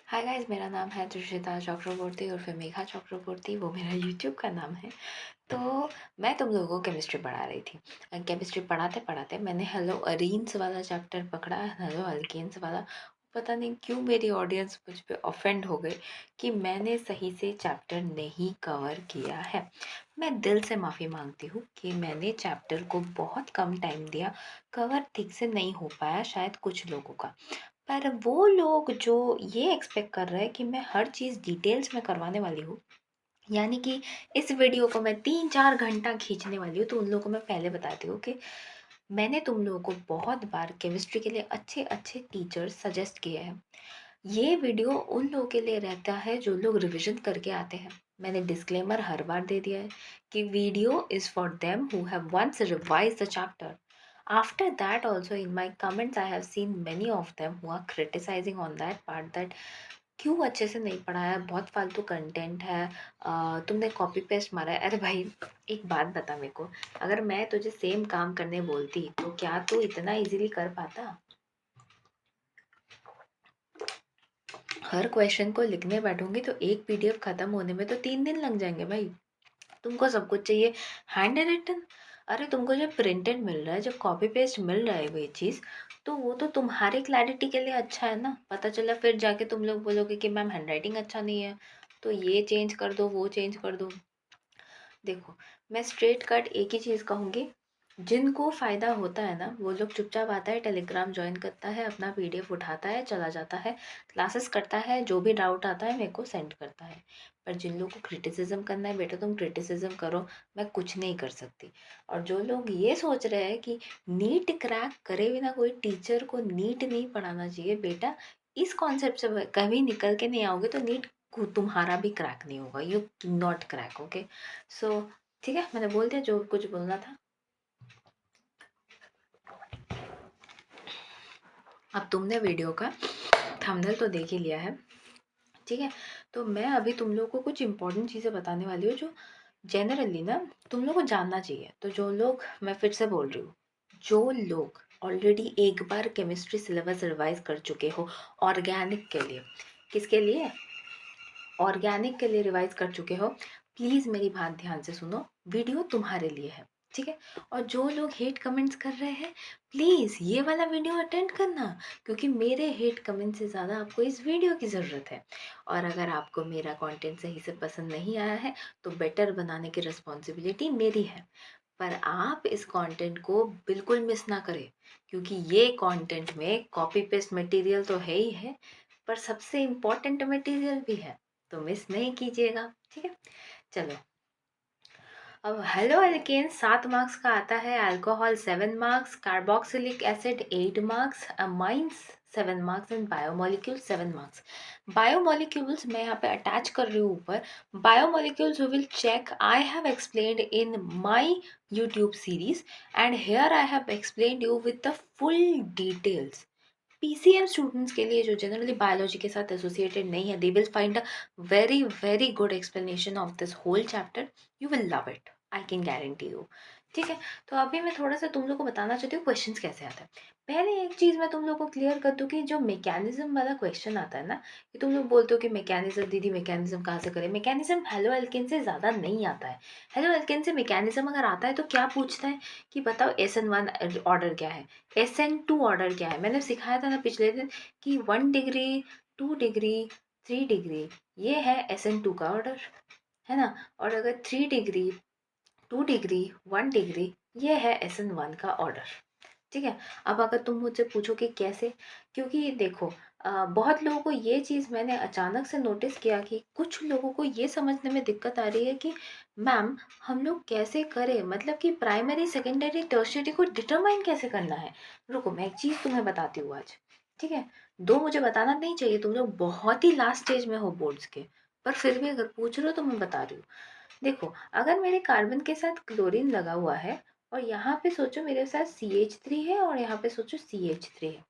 Hi guys, मेरा नाम है त्रिशिता चक्रवर्ती और फिर मेघा चक्रवर्ती, वो मेरा यूट्यूब का नाम है। तो मैं तुम लोगों को केमिस्ट्री पढ़ा रही थी। केमिस्ट्री पढ़ाते पढ़ाते मैंने हेलो अरीन्स वाला चैप्टर पकड़ा, हेलो अल्केन्स वाला। पता नहीं क्यों मेरी ऑडियंस मुझ पे ऑफेंड हो गई कि मैंने सही से चैप्टर नहीं कवर किया है। मैं दिल से माफ़ी मांगती हूँ कि मैंने चैप्टर को बहुत कम टाइम दिया, कवर ठीक से नहीं हो पाया शायद कुछ लोगों का। पर वो लोग जो ये एक्सपेक्ट कर रहे हैं कि मैं हर चीज़ डिटेल्स में करवाने वाली हूँ, यानी कि इस वीडियो को मैं 3-4 घंटा खींचने वाली हूँ, तो उन लोगों को मैं पहले बताती हूँ कि मैंने तुम लोगों को बहुत बार केमिस्ट्री के लिए अच्छे-अच्छे टीचर्स सजेस्ट किए हैं। ये वीडियो उन लोगों के लिए रहता है जो लोग रिविज़न करके आते हैं। मैंने डिस्क्लेमर हर बार दे दिया है कि video is for them who have once revised the chapter. After that also in my comments I have seen many of them who are criticizing on that part that क्यों अच्छे से नहीं पढ़ाया, बहुत फालतू कंटेंट है, तुमने कॉपी पेस्ट मारा है। अरे भाई, एक बात बता मेरे को, अगर मैं तुझे सेम काम करने बोलती तो क्या तू इतना इजीली कर पाता? हर क्वेश्चन को लिखने बैठूंगी तो एक पीडीएफ खत्म होने में तो 3 दिन लग जाएंगे भाई। तुमको सब कुछ चाहिए हैंड रिटन। अरे तुमको जब प्रिंटेड मिल रहा है, जब कॉपी पेस्ट मिल रहा है वो चीज़, तो वो तो तुम्हारी क्लैरिटी के लिए अच्छा है ना। पता चला फिर जाके तुम लोग बोलोगे कि मैम हैंड राइटिंग अच्छा नहीं है, तो ये चेंज कर दो, वो चेंज कर दो। देखो, मैं स्ट्रेट कट एक ही चीज़ कहूँगी, जिनको फ़ायदा होता है ना वो लोग चुपचाप आता है, टेलीग्राम ज्वाइन करता है, अपना पीडीएफ उठाता है, चला जाता है, क्लासेस करता है, जो भी डाउट आता है मेरे को सेंड करता है। पर जिन लोगों को क्रिटिसिज्म करना है, बेटा तुम क्रिटिसिज्म करो, मैं कुछ नहीं कर सकती। और जो लोग ये सोच रहे हैं कि नीट क्रैक करे बिना कोई टीचर को नीट नहीं पढ़ाना चाहिए, बेटा इस कॉन्सेप्ट से कभी निकल के नहीं आओगे तो नीट तुम्हारा भी क्रैक नहीं होगा। You not crack, okay. So ठीक है, मैंने बोल दिया जो कुछ बोलना था। अब तुमने वीडियो का थंबनेल तो देख ही लिया है, ठीक है। तो मैं अभी तुम लोगों को कुछ इंपॉर्टेंट चीज़ें बताने वाली हूँ जो जनरली ना तुम लोगों को जानना चाहिए। तो जो लोग, मैं फिर से बोल रही हूँ, जो लोग ऑलरेडी एक बार केमिस्ट्री सिलेबस रिवाइज कर चुके हो ऑर्गेनिक के लिए, किसके लिए? ऑर्गेनिक के लिए रिवाइज कर चुके हो, प्लीज़ मेरी बात ध्यान से सुनो, वीडियो तुम्हारे लिए है, ठीक है। और जो लोग हेट कमेंट्स कर रहे हैं, प्लीज़ ये वाला वीडियो अटेंड करना, क्योंकि मेरे हेट कमेंट से ज़्यादा आपको इस वीडियो की ज़रूरत है। और अगर आपको मेरा कंटेंट सही से पसंद नहीं आया है तो बेटर बनाने की रिस्पॉन्सिबिलिटी मेरी है। पर आप इस कंटेंट को बिल्कुल मिस ना करें, क्योंकि ये कंटेंट में कॉपी पेस्ट मटेरियल तो है ही है, पर सबसे इम्पोर्टेंट मटेरियल भी है, तो मिस नहीं कीजिएगा, ठीक है। चलो, अब हेलो एल्केन 7 मार्क्स का आता है, alcohol 7 marks, carboxylic acid 8 marks, amines 7 marks and biomolecule 7 marks. Biomolecules मैं यहाँ पे अटैच कर रही हूँ ऊपर। Biomolecules you will check, I have explained in my YouTube series and here I have explained you with the full details. PCM students के लिए जो जनरली बायोलॉजी के साथ एसोसिएटेड नहीं है, they will find a very very good explanation of this whole chapter. You will love it, I can guarantee you, ठीक है। तो अभी मैं थोड़ा सा तुम लोग को बताना चाहती हूँ क्वेश्चंस कैसे आता है। पहले एक चीज़ मैं तुम लोग को क्लियर कर दूँ कि जो मैकेनिज्म वाला क्वेश्चन आता है ना, कि तुम लोग बोलते हो कि मैकेनिज्म दीदी मैकेनिज्म कहाँ से करें। मैकेनिज्म हेलो एल्केन से ज़्यादा नहीं आता है। हेलो एल्केन से मैकेनिज्म अगर आता है तो क्या पूछता है कि बताओ SN1 ऑर्डर क्या है, SN2 ऑर्डर क्या है। मैंने सिखाया था ना पिछले दिन कि 1 डिग्री, 2 डिग्री, 3 डिग्री, ये है SN2 का ऑर्डर, है ना। और अगर 3 डिग्री, 2 डिग्री, 1 डिग्री, ये है SN1 का ऑर्डर, ठीक है। अब अगर तुम मुझसे पूछो कि कैसे, क्योंकि देखो, बहुत लोगों को ये चीज़ मैंने अचानक से नोटिस किया कि कुछ लोगों को ये समझने में दिक्कत आ रही है कि मैम हम लोग कैसे करें, मतलब कि प्राइमरी सेकेंडरी टर्शियरी को डिटरमाइन कैसे करना है। रुको, मैं एक चीज़ तुम्हें बताती हूँ आज, ठीक है। दो मुझे बताना नहीं चाहिए, तुम लोग बहुत ही लास्ट स्टेज में हो बोर्ड्स के, पर फिर भी अगर पूछ रहे हो तो मैं बता रही हूँ। देखो, अगर मेरे कार्बन के साथ क्लोरीन लगा हुआ है और यहाँ पे सोचो मेरे साथ CH3 है और यहाँ पे सोचो CH3 है,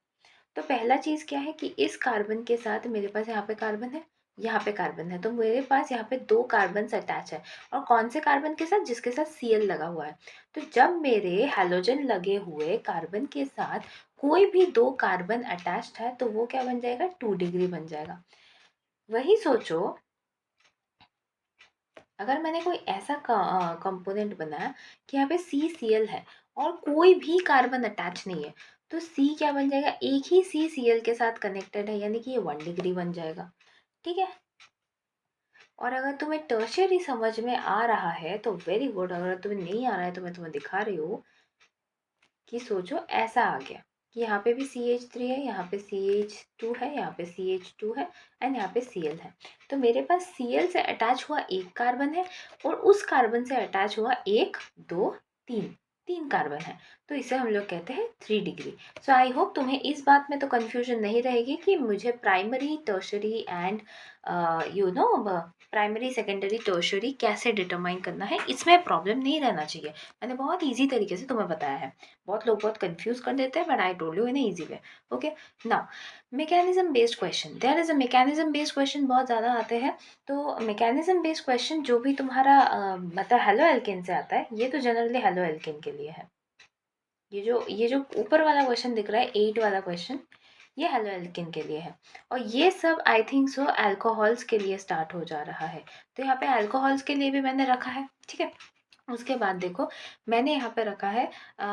तो पहला चीज़ क्या है कि इस कार्बन के साथ मेरे पास यहाँ पे कार्बन है, यहाँ पे कार्बन है, तो मेरे पास यहाँ पे 2 कार्बन अटैच है। और कौन से कार्बन के साथ? जिसके साथ Cl लगा हुआ है। तो जब मेरे हैलोजन लगे हुए कार्बन के साथ कोई भी 2 कार्बन अटैच्ड है तो वो क्या बन जाएगा? 2 डिग्री बन जाएगा। वही सोचो, अगर मैंने कोई ऐसा कंपोनेंट बनाया कि यहाँ पे CCl है और कोई भी कार्बन अटैच नहीं है, तो C क्या बन जाएगा, एक ही CCl के साथ कनेक्टेड है, यानी कि ये 1 डिग्री बन जाएगा। ठीक है, और अगर तुम्हें टर्शियरी समझ में आ रहा है तो वेरी गुड, अगर तुम्हें नहीं आ रहा है तो मैं तुम्हें दिखा रही हूँ कि सोचो ऐसा आ गया कि यहाँ पे भी CH3 है, यहाँ पे CH2 है, यहाँ पे CH2 है एंड यहाँ पे Cl है। तो मेरे पास Cl से अटैच हुआ एक कार्बन है और उस कार्बन से अटैच हुआ 1 2 3 3 कार्बन है। तो इसे हम लोग कहते हैं 3 डिग्री। सो आई होप तुम्हें इस बात में तो कन्फ्यूजन नहीं रहेगी कि मुझे primary tertiary and you know primary secondary tertiary कैसे डिटरमाइन करना है, इसमें प्रॉब्लम नहीं रहना चाहिए। मैंने बहुत ईजी तरीके से तुम्हें बताया है। बहुत लोग बहुत कंफ्यूज कर देते हैं, but I told you in easy way. Okay, now mechanism based question, there is a mechanism based question बहुत ज़्यादा आते हैं। तो मैकेनिज्म बेस्ड क्वेश्चन जो भी तुम्हारा मतलब हेलो एल्केन से आता है, ये तो जनरली हेलो एल्केन के लिए है। ये जो ऊपर वाला क्वेश्चन दिख रहा है 8 वाला क्वेश्चन, ये हेलो एल्केन के लिए है। और ये सब आई थिंक सो अल्कोहल्स के लिए स्टार्ट हो जा रहा है। तो यहाँ पे अल्कोहल्स के लिए भी मैंने रखा है। ठीक है, उसके बाद देखो मैंने यहाँ पे रखा है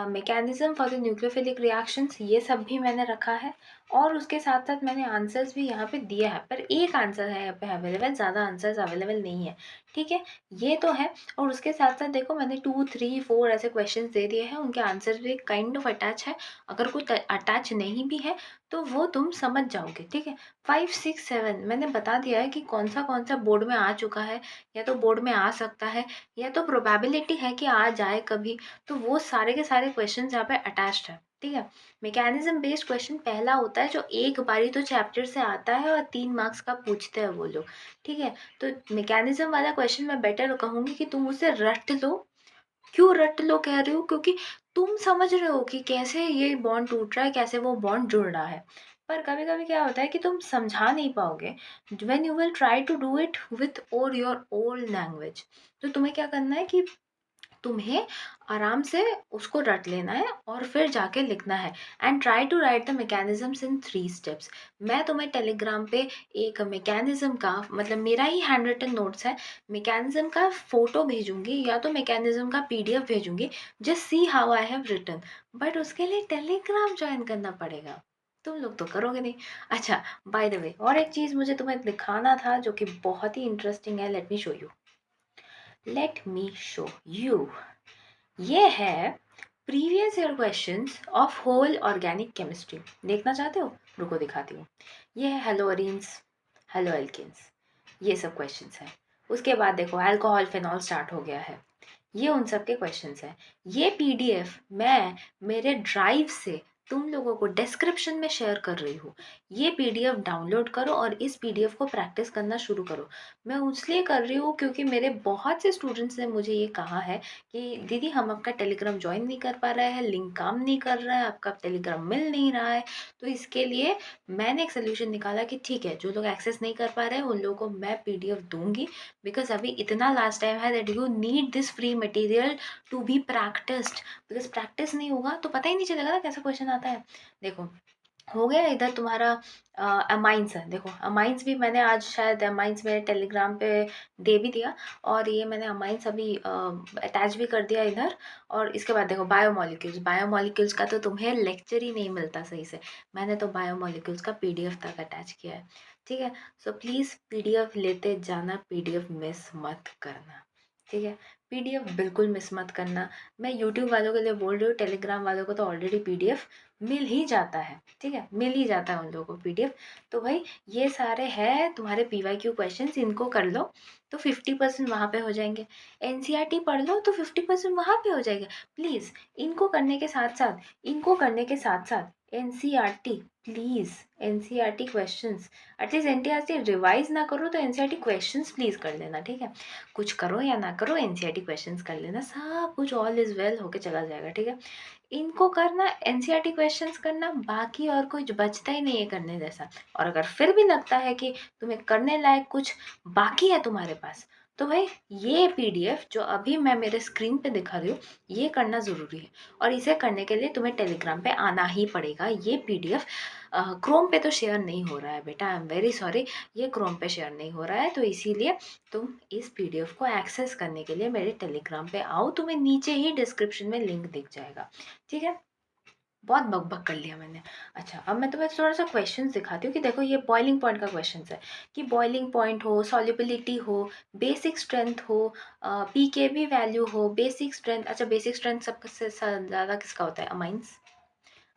mechanism for the nucleophilic reactions, ये सब भी मैंने रखा है। और उसके साथ साथ मैंने आंसर्स भी यहाँ पे दिए हैं, पर एक आंसर है यहाँ पे अवेलेबल, ज़्यादा आंसर्स अवेलेबल नहीं है। ठीक है, ये तो है। और उसके साथ साथ देखो मैंने 2 3 4 ऐसे क्वेश्चंस दे दिए हैं, उनके आंसर्स भी काइंड ऑफ अटैच है। अगर कोई अटैच नहीं भी है तो वो तुम समझ जाओगे। ठीक है, 5 6 7 मैंने बता दिया है कि कौन सा बोर्ड में आ चुका है, या तो बोर्ड में आ सकता है, या तो प्रोबेबिलिटी है कि आ जाए कभी। तो वो सारे के सारे क्वेश्चंस यहाँ पे अटैच्ड है। ठीक है, मैकेनिज्म बेस्ड क्वेश्चन पहला होता है जो एक बारी तो चैप्टर से आता है और 3 मार्क्स का पूछते हैं वो लोग। ठीक है, तो मैकेनिज्म वाला क्वेश्चन मैं बेटर कहूँगी कि तुम उसे रट लो। क्यों रट लो कह रही हो, क्योंकि तुम समझ रहे हो कि कैसे ये बॉन्ड टूट रहा है, कैसे वो बॉन्ड जुड़ रहा है। पर कभी कभी क्या होता है कि तुम समझा नहीं पाओगे when you will try to do it with or your old language। तो तुम्हें क्या करना है कि तुम्हें आराम से उसको रट लेना है और फिर जाके लिखना है। And try to write the mechanisms in 3 steps. मैं तुम्हें टेलीग्राम पे एक मैकेनिज्म का, मतलब मेरा ही हैंड रिटन नोट्स है, मैकेनिज्म का फोटो भेजूंगी या तो मैकेनिज्म का PDF भेजूंगी। Just see how I have written. But उसके लिए टेलीग्राम ज्वाइन करना पड़ेगा, तुम लोग तो करोगे नहीं। अच्छा, बाय द वे और एक चीज़ मुझे तुम्हें दिखाना था जो कि बहुत ही इंटरेस्टिंग है। Let me show you, let me show you. ये है previous year questions of whole organic chemistry. देखना चाहते हो? रुको दिखाती हूँ। ये है हेलो अरीन्स, हेलो एल्केन्स, ये सब क्वेश्चंस हैं। उसके बाद देखो अल्कोहल फिनॉल स्टार्ट हो गया है, ये उन सब के क्वेश्चंस हैं। ये PDF मैं मेरे ड्राइव से तुम लोगों को डिस्क्रिप्शन में शेयर कर रही हूँ। ये PDF डाउनलोड करो और इस PDF को प्रैक्टिस करना शुरू करो। मैं इसलिए कर रही हूँ क्योंकि मेरे बहुत से स्टूडेंट्स ने मुझे ये कहा है कि दीदी हम आपका टेलीग्राम ज्वाइन नहीं कर पा रहे हैं, लिंक काम नहीं कर रहा है, आपका टेलीग्राम मिल नहीं रहा है। तो इसके लिए मैंने एक सोल्यूशन निकाला कि ठीक है, जो लोग एक्सेस नहीं कर पा रहे हैं उन लोगों को मैं PDF दूंगी। बिकॉज अभी इतना लास्ट टाइम है that you need this free material to be practised. Because practice नहीं होगा तो पता ही नहीं चलेगा ना कैसा क्वेश्चन आता है। देखो हो गया इधर तुम्हारा अमाइंस है। देखो अमाइंस भी मैंने आज शायद अमाइंस मेरे टेलीग्राम पे दे भी दिया, और ये मैंने अमाइंस अभी अटैच भी कर दिया इधर। और इसके बाद देखो बायोमोलिक्यूल्स, बायोमोलिक्यूल्स का तो तुम्हें लेक्चर ही नहीं मिलता सही से। मैंने तो बायोमोलिक्यूल्स का PDF तक अटैच किया है। ठीक है, सो प्लीज़ PDF लेते जाना, PDF मिस मत करना। ठीक है, PDF बिल्कुल मिस मत करना। मैं यूट्यूब वालों के लिए बोल रही हूँ, टेलीग्राम वालों को तो ऑलरेडी PDF मिल ही जाता है। ठीक है, मिल ही जाता है उन लोगों को PDF। तो भाई ये सारे हैं तुम्हारे PYQ क्वेश्चंस, इनको कर लो तो 50% वहाँ पे हो जाएंगे। NCERT पढ़ लो तो 50% वहाँ पे हो जाएगा। प्लीज़ इनको करने के साथ साथ, NCERT please, NCERT questions at least NCERT revise ना करो तो NCERT क्वेश्चंस प्लीज़ कर लेना। ठीक है, कुछ करो या ना करो NCERT क्वेश्चंस कर लेना, सब कुछ ऑल इज़ वेल होके चला जाएगा। ठीक है, इनको करना, NCERT क्वेश्चंस करना, बाकी और कुछ बचता ही नहीं है करने जैसा। और अगर फिर भी लगता है कि तुम्हें करने लायक कुछ बाकी है तुम्हारे पास, तो भाई ये PDF जो अभी मैं मेरे स्क्रीन पे दिखा रही हूँ, ये करना ज़रूरी है। और इसे करने के लिए तुम्हें टेलीग्राम पे आना ही पड़ेगा। ये PDF क्रोम पे तो शेयर नहीं हो रहा है बेटा, आई एम वेरी सॉरी, ये क्रोम पे शेयर नहीं हो रहा है। तो इसीलिए तुम इस पीडीएफ को एक्सेस करने के लिए मेरे टेलीग्राम पे आओ, तुम्हें नीचे ही डिस्क्रिप्शन में लिंक दिख जाएगा, ठीक है। बहुत बकबक कर लिया मैंने। अच्छा, अब मैं तुम्हें थोड़ा सा क्वेश्चन दिखाती हूँ कि देखो ये बॉइलिंग पॉइंट का क्वेश्चन है कि बॉइलिंग पॉइंट हो, सॉल्युबिलिटी हो, बेसिक स्ट्रेंथ हो, पीकेबी वैल्यू हो, बेसिक स्ट्रेंथ। अच्छा, बेसिक स्ट्रेंथ सबसे ज़्यादा किसका होता है? अमाइंस।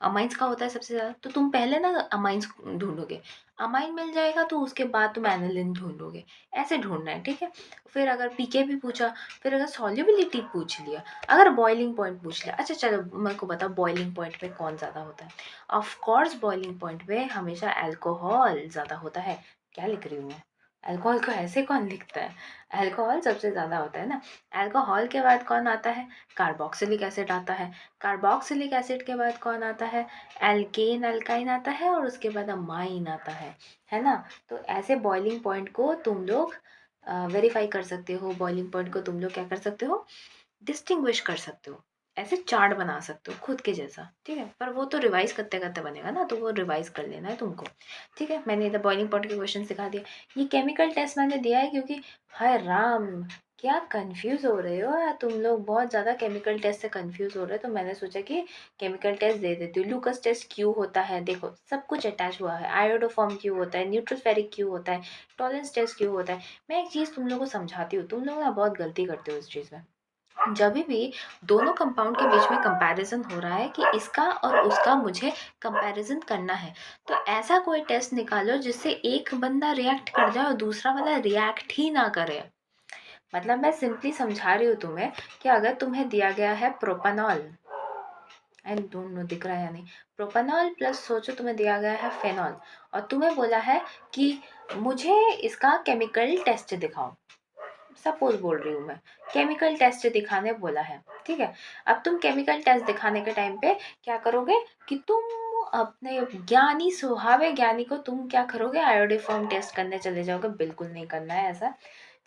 अमाइंस का होता है सबसे ज़्यादा। तो तुम पहले ना अमाइंस ढूंढोगे, अमाइन मिल जाएगा तो उसके बाद तुम एनिलिन ढूंढोगे, ऐसे ढूंढना है, ठीक है। फिर अगर पीके भी पूछा, फिर अगर सॉल्युबिलिटी पूछ लिया, अगर बॉइलिंग पॉइंट पूछ लिया। अच्छा चलो, मेरे को बताओ बॉइलिंग पॉइंट पे कौन ज़्यादा होता है? ऑफ कोर्स बॉइलिंग पॉइंट पे हमेशा अल्कोहल ज़्यादा होता है। क्या लिख रही हूँ मैं? अल्कोहल को ऐसे कौन लिखता है? अल्कोहल सबसे ज़्यादा होता है ना। अल्कोहल के बाद कौन आता है? कार्बोक्सिलिक एसिड आता है। कार्बोक्सिलिक एसिड के बाद कौन आता है? एल्केन अल्काइन आता है, और उसके बाद अमाइन आता है ना। तो ऐसे बॉइलिंग पॉइंट को तुम लोग वेरीफाई कर सकते हो, बॉइलिंग पॉइंट को तुम लोग क्या कर सकते हो? डिस्टिंग्विश कर सकते हो, ऐसे चार्ट बना सकते हो खुद के जैसा, ठीक है। पर वो तो रिवाइज करते करते बनेगा ना, तो वो रिवाइज कर लेना है तुमको, ठीक है। मैंने इधर बॉइलिंग पॉइंट के क्वेश्चन सिखा दिया। ये केमिकल टेस्ट मैंने दिया है क्योंकि हाय राम, क्या कंफ्यूज हो रहे हो यार तुम लोग, बहुत ज़्यादा केमिकल टेस्ट से कंफ्यूज हो रहे हो। तो मैंने सोचा कि केमिकल टेस्ट दे देती हूँ। लूकस टेस्ट क्यों होता है? देखो सब कुछ अटैच हुआ है। आयोडोफॉर्म क्यों होता है? न्यूट्रोफेरिक क्यों होता है? टॉलेंस टेस्ट क्यों होता है? मैं एक चीज़ तुम लोग को समझाती हूँ, तुम लोग ना बहुत गलती करते हो इस चीज़ में। जब भी दोनों कंपाउंड के बीच में कंपैरिजन हो रहा है कि इसका और उसका मुझे कंपैरिजन करना है, तो ऐसा कोई टेस्ट निकालो जिससे एक बंदा रिएक्ट कर जाए और दूसरा वाला रिएक्ट ही ना करे। मतलब मैं सिंपली समझा रही हूँ तुम्हें कि अगर तुम्हें दिया गया है प्रोपानॉल, आई डोंट नो दिख रहा है या नहीं, प्रोपानॉल प्लस सोचो तुम्हें दिया गया है फेनॉल, और तुम्हें बोला है कि मुझे इसका केमिकल टेस्ट दिखाओ, सपोज बोल रही हूँ मैं, केमिकल टेस्ट दिखाने बोला है, ठीक है। अब तुम केमिकल टेस्ट दिखाने के टाइम पे क्या करोगे कि तुम अपने ज्ञानी स्वभाव ज्ञानी को तुम क्या करोगे? आयोडीफॉर्म टेस्ट करने चले जाओगे। बिल्कुल नहीं करना है ऐसा,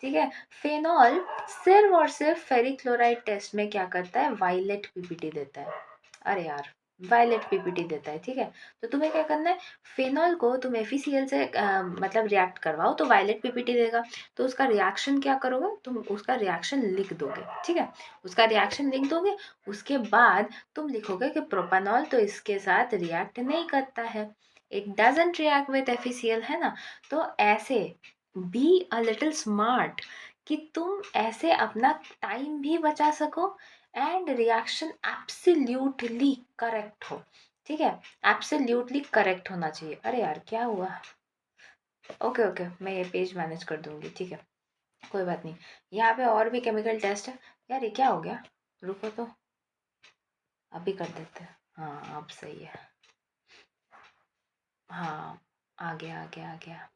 ठीक है। फेनॉल सिर्फ और सिर्फ फेरिक क्लोराइड टेस्ट में क्या करता है? वायलेट पीपीटी देता है। अरे यार, वायलेट पीपीटी देता है, ठीक है। तो तुम्हें क्या करना है? फेनॉल को तुम एफीसीएल से मतलब रिएक्ट करवाओ तो वायलेट पीपीटी देगा। तो उसका रिएक्शन क्या करोगे? तुम उसका रिएक्शन लिख दोगे, ठीक है। उसका रिएक्शन लिख दोगे, उसके बाद तुम लिखोगे कि प्रोपानॉल तो इसके साथ रिएक्ट नहीं करता है, इट डजंट रिएक्ट विद एफीसीएल, है ना। तो ऐसे बी अ लिटिल स्मार्ट कि तुम ऐसे अपना टाइम भी बचा सको एंड रिएक्शन एब्सोल्युटली करेक्ट हो, ठीक है। एब्सोल्युटली करेक्ट होना चाहिए। अरे यार क्या हुआ? ओके ओके, मैं ये पेज मैनेज कर दूंगी, ठीक है, कोई बात नहीं। यहाँ पे और भी केमिकल टेस्ट है। यार ये क्या हो गया? रुको तो, अभी कर देते हैं। हाँ अब सही है। हाँ, आ गया आ गया आ गया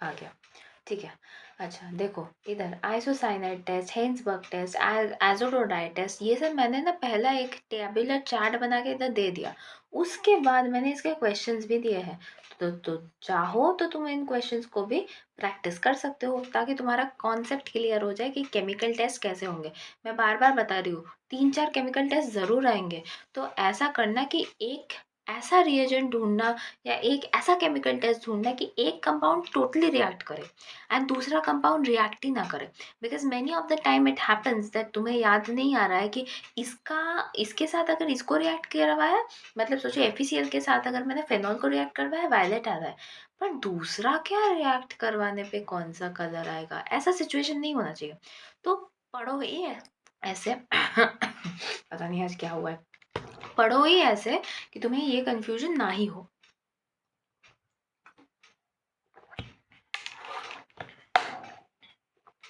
आ गया, ठीक है। अच्छा देखो इधर isocyanide test, Hinsberg test, एजोडोडाइट test, ये सब मैंने ना पहला एक टेबुलर चार्ट बना के इधर दे दिया। उसके बाद मैंने इसके क्वेश्चंस भी दिए हैं। तो चाहो तो तुम इन क्वेश्चंस को भी प्रैक्टिस कर सकते हो, ताकि तुम्हारा कॉन्सेप्ट क्लियर हो जाए कि केमिकल टेस्ट कैसे होंगे। मैं बार बार बता रही हूँ, 3-4 केमिकल टेस्ट ज़रूर आएंगे। तो ऐसा करना कि एक ऐसा रिएजेंट ढूंढना या एक ऐसा केमिकल टेस्ट ढूंढना कि एक कंपाउंड टोटली रिएक्ट करे एंड दूसरा कंपाउंड रिएक्ट ही ना करे। Because many of the time it happens that तुम्हें याद नहीं आ रहा है कि इसके साथ अगर इसको रिएक्ट करवाया, मतलब सोचो एफीसीएल के साथ अगर मैंने फेनॉल को रिएक्ट करवाया, वायलेट आ रहा है, पर दूसरा क्या रिएक्ट करवाने पे कौन सा कलर आएगा? ऐसा सिचुएशन नहीं होना चाहिए। तो पढ़ो ही है ऐसे पता नहीं आज क्या हुआ है, पढ़ो ही ऐसे कि तुम्हें ये कंफ्यूजन ना ही हो।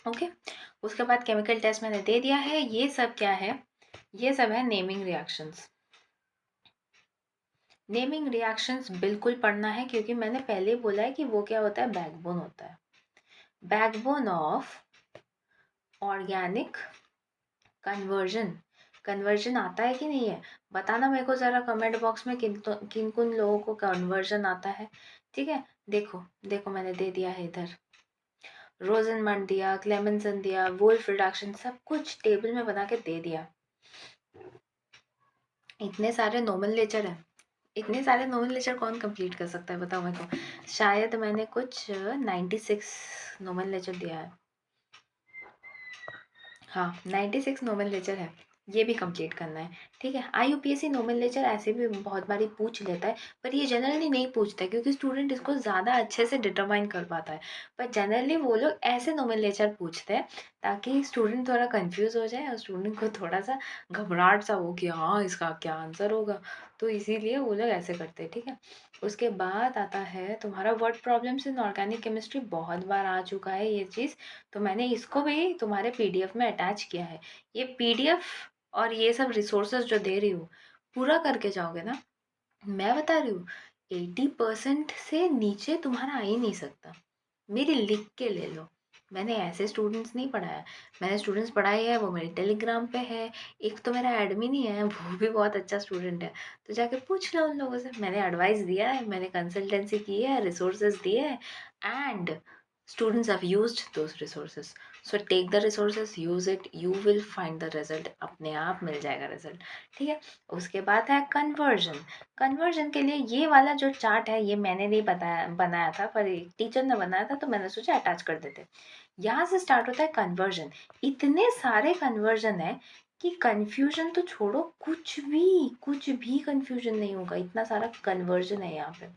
ओके, उसके बाद केमिकल टेस्ट मैंने दे दिया है। ये सब क्या है? ये सब है नेमिंग रिएक्शंस। नेमिंग रिएक्शंस बिल्कुल पढ़ना है, क्योंकि मैंने पहले ही बोला है कि वो क्या होता है? बैकबोन होता है, backbone of organic conversion. Conversion आता है कि नहीं है? बताना मेरे को ज़रा कमेंट बॉक्स में किन किन लोगों को कन्वर्जन आता है, ठीक है। देखो देखो मैंने दे दिया है इधर, रोजनमंड दिया, क्लेमेंसन दिया, वुल्फ रिडक्शन, सब कुछ टेबल में बना के दे दिया। इतने सारे नॉर्मल नेचर है, इतने सारे नोमेनक्लेचर कौन कंप्लीट कर सकता है बताओ मेरे को। शायद मैंने कुछ 96 नोमेनक्लेचर दिया है। हाँ 96 नोमेनक्लेचर है, ये भी कंप्लीट करना है। ठीक है, IUPAC नोमेनक्लेचर ऐसे भी बहुत बारी पूछ लेता है, पर ये जनरली नहीं पूछता है क्योंकि स्टूडेंट इसको ज़्यादा अच्छे से डिटरमाइन कर पाता है। पर जनरली वो लोग ऐसे नोमेनक्लेचर पूछते हैं ताकि स्टूडेंट थोड़ा कंफ्यूज हो जाए और स्टूडेंट को थोड़ा सा घबराहट सा हो कि हाँ इसका क्या आंसर होगा, तो इसीलिए वो लोग ऐसे करते हैं। ठीक है, उसके बाद आता है तुम्हारा word problems in organic chemistry. बहुत बार आ चुका है ये चीज़, तो मैंने इसको भी तुम्हारे PDF में अटैच किया है। ये PDF और ये सब रिसोर्सेज जो दे रही हूँ, पूरा करके जाओगे ना, मैं बता रही हूँ 80% से नीचे तुम्हारा आ ही नहीं सकता। मेरी लिख के ले लो, मैंने ऐसे स्टूडेंट्स नहीं पढ़ाया। मैंने स्टूडेंट्स पढ़ाए हैं वो मेरे टेलीग्राम पे है। एक तो मेरा एडमिन ही है, वो भी बहुत अच्छा स्टूडेंट है, तो जाके पूछ लो उन लोगों से। मैंने एडवाइस दिया है, मैंने कंसल्टेंसी की है, रिसोर्सेज दिए हैं, and students have used those resources. So take the resources, use it, you will find the result, अपने आप मिल जाएगा रिजल्ट। ठीक है, उसके बाद है कन्वर्जन। कन्वर्जन के लिए ये वाला जो चार्ट है ये मैंने नहीं बनाया था, पर टीचर ने बनाया था, तो मैंने सोचा अटैच कर देते। यहाँ से स्टार्ट होता है कन्वर्जन। इतने सारे कन्वर्जन है कि कंफ्यूजन तो छोड़ो, कुछ भी कंफ्यूजन नहीं होगा, इतना सारा कन्वर्जन है यहाँ पे।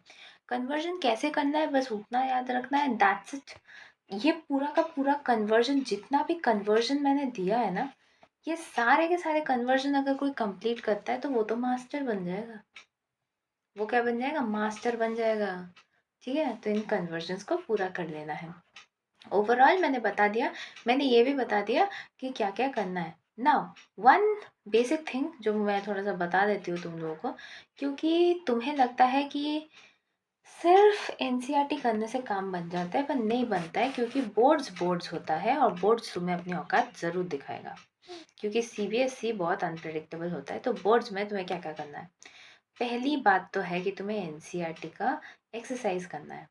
कन्वर्जन कैसे करना है बस उतना याद रखना है, दैट्स इट। ये पूरा का पूरा कन्वर्जन, जितना भी कन्वर्जन मैंने दिया है ना, ये सारे के सारे कन्वर्जन अगर कोई कंप्लीट करता है तो वो तो मास्टर बन जाएगा। वो क्या बन जाएगा? मास्टर बन जाएगा। ठीक है, तो इन कन्वर्जन्स को पूरा कर लेना है। ओवरऑल मैंने बता दिया, मैंने ये भी बता दिया कि क्या क्या करना है। नाउ वन बेसिक थिंग जो मैं थोड़ा सा बता देती हूँ तुम लोगों को, क्योंकि तुम्हें लगता है कि सिर्फ NCERT करने से काम बन जाता है, पर नहीं बनता है, क्योंकि बोर्ड्स होता है और बोर्ड्स तुम्हें अपनी औकात ज़रूर दिखाएगा, क्योंकि CBSE बहुत अनप्रेडिक्टेबल होता है। तो बोर्ड्स में तुम्हें क्या क्या करना है? पहली बात तो है कि तुम्हें NCERT का एक्सरसाइज करना है।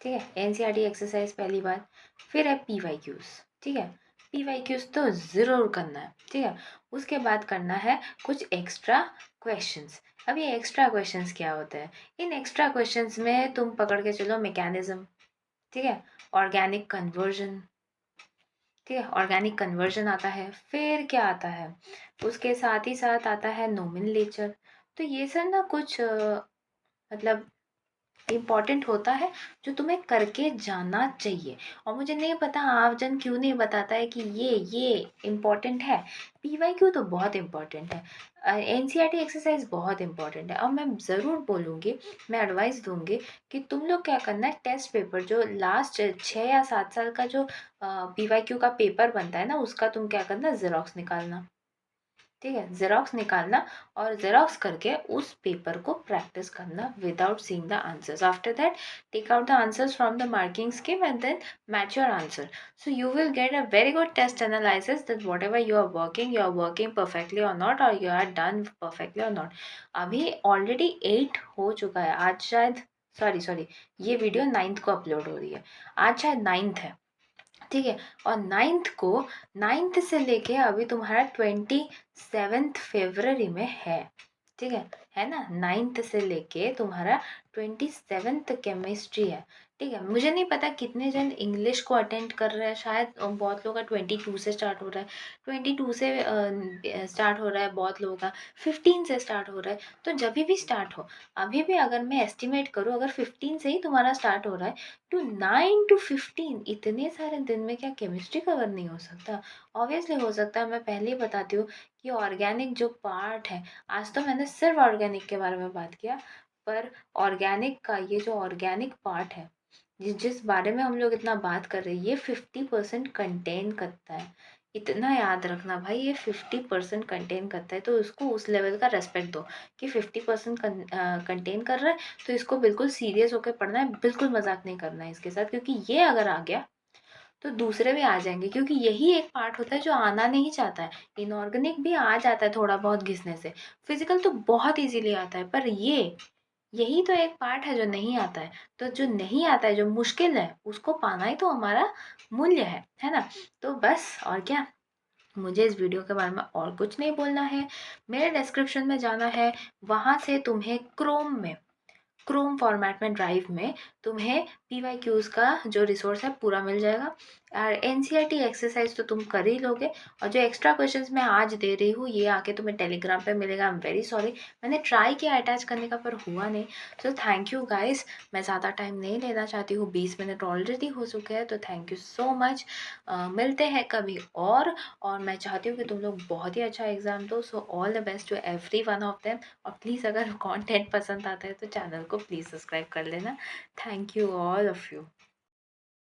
ठीक है, NCERT एक्सरसाइज पहली बात। फिर है PYQs। ठीक है, PYQs तो ज़रूर करना है। ठीक है, उसके बाद करना है कुछ एक्स्ट्रा क्वेश्चंस। अब ये एक्स्ट्रा क्वेश्चंस क्या होते हैं? इन एक्स्ट्रा क्वेश्चंस में तुम पकड़ के चलो मैकेनिज्म, ठीक है, ऑर्गेनिक कन्वर्जन। ठीक है, ऑर्गेनिक कन्वर्जन आता है। फिर क्या आता है? उसके साथ ही साथ आता है नोमेनक्लेचर। तो ये सब ना कुछ मतलब इम्पॉर्टेंट होता है जो तुम्हें करके जाना चाहिए। और मुझे नहीं पता आप जन क्यों नहीं बताता है कि ये इम्पॉर्टेंट है। PYQ तो बहुत इम्पॉर्टेंट है, NCERT एक्सरसाइज बहुत इम्पॉर्टेंट है। और मैं ज़रूर बोलूँगी, मैं एडवाइस दूंगी कि तुम लोग क्या करना है, टेस्ट पेपर जो लास्ट 6 या 7 साल का जो PYQ का पेपर बनता है ना, उसका तुम क्या करना, ज़ेरॉक्स निकालना। ठीक है, ज़ेरॉक्स निकालना और ज़ेरॉक्स करके उस पेपर को प्रैक्टिस करना without seeing the answers. After that take out the answers from the marking scheme and then match your answer. So you will get a very good test analysis that whatever you are working perfectly or not, or you are done perfectly or not. अभी already 8 हो चुका है, आज शायद sorry ये video 9th को upload हो रही है, आज शायद 9th है। ठीक है, और 9th से लेके अभी तुम्हारा 27th फरवरी में है। ठीक है ना, 9th से लेके तुम्हारा 27th केमिस्ट्री है। ठीक है, मुझे नहीं पता कितने जन इंग्लिश को अटेंड कर रहे हैं, शायद बहुत लोगों का 22 से स्टार्ट हो रहा है, 22 से स्टार्ट हो रहा है, बहुत लोगों का 15 से स्टार्ट हो रहा है। तो जब भी स्टार्ट हो, अभी भी अगर मैं एस्टिमेट करूँ, अगर 15 से ही तुम्हारा स्टार्ट हो रहा है, तो 9 to 15 इतने सारे दिन में क्या केमिस्ट्री कवर नहीं हो सकता? ऑब्वियसली हो सकता है। मैं पहले ही बताती हूँ कि ऑर्गेनिक जो पार्ट है, आज तो मैंने सिर्फ ऑर्गेनिक के बारे में बात किया, पर ऑर्गेनिक का ये जो ऑर्गेनिक पार्ट है, जिस बारे में हम लोग इतना बात कर रहे हैं, ये 50% कंटेन करता है। इतना याद रखना भाई, ये 50% कंटेन करता है, तो उसको उस लेवल का रेस्पेक्ट दो कि 50% कंटेन कर रहा है, तो इसको बिल्कुल सीरियस होकर पढ़ना है, बिल्कुल मजाक नहीं करना है इसके साथ, क्योंकि ये अगर आ गया तो दूसरे भी आ जाएंगे, क्योंकि यही एक पार्ट होता है जो आना नहीं चाहता है। इनऑर्गेनिक भी आ जाता है थोड़ा बहुत घिसने से, फिजिकल तो बहुत इजीली आता है, पर यही तो एक पार्ट है जो नहीं आता है। तो जो नहीं आता है, जो मुश्किल है, उसको पाना ही तो हमारा मूल्य है ना? तो बस और क्या, मुझे इस वीडियो के बारे में और कुछ नहीं बोलना है। मेरे डिस्क्रिप्शन में जाना है, वहाँ से तुम्हें क्रोम फॉर्मेट में ड्राइव में तुम्हें पीवाईक्यूज़ का जो रिसोर्स है पूरा मिल जाएगा। और एनसीईआरटी एक्सरसाइज तो तुम कर ही लोगे, और जो एक्स्ट्रा क्वेश्चंस मैं आज दे रही हूँ ये आके तुम्हें टेलीग्राम पे मिलेगा। आई एम वेरी सॉरी, मैंने ट्राई किया अटैच करने का पर हुआ नहीं। सो थैंक यू गाइस, मैं ज़्यादा टाइम नहीं लेना चाहती हूँ, 20 मिनट ऑलरेडी हो चुके हैं। तो थैंक यू सो मच, मिलते हैं कभी और मैं चाहती हूँ कि तुम लोग बहुत ही अच्छा एग्ज़ाम दो। So all the best to every one of them. और प्लीज़ अगर कंटेंट पसंद आता है तो चैनल को प्लीज़ सब्सक्राइब कर लेना। Thank you all of you.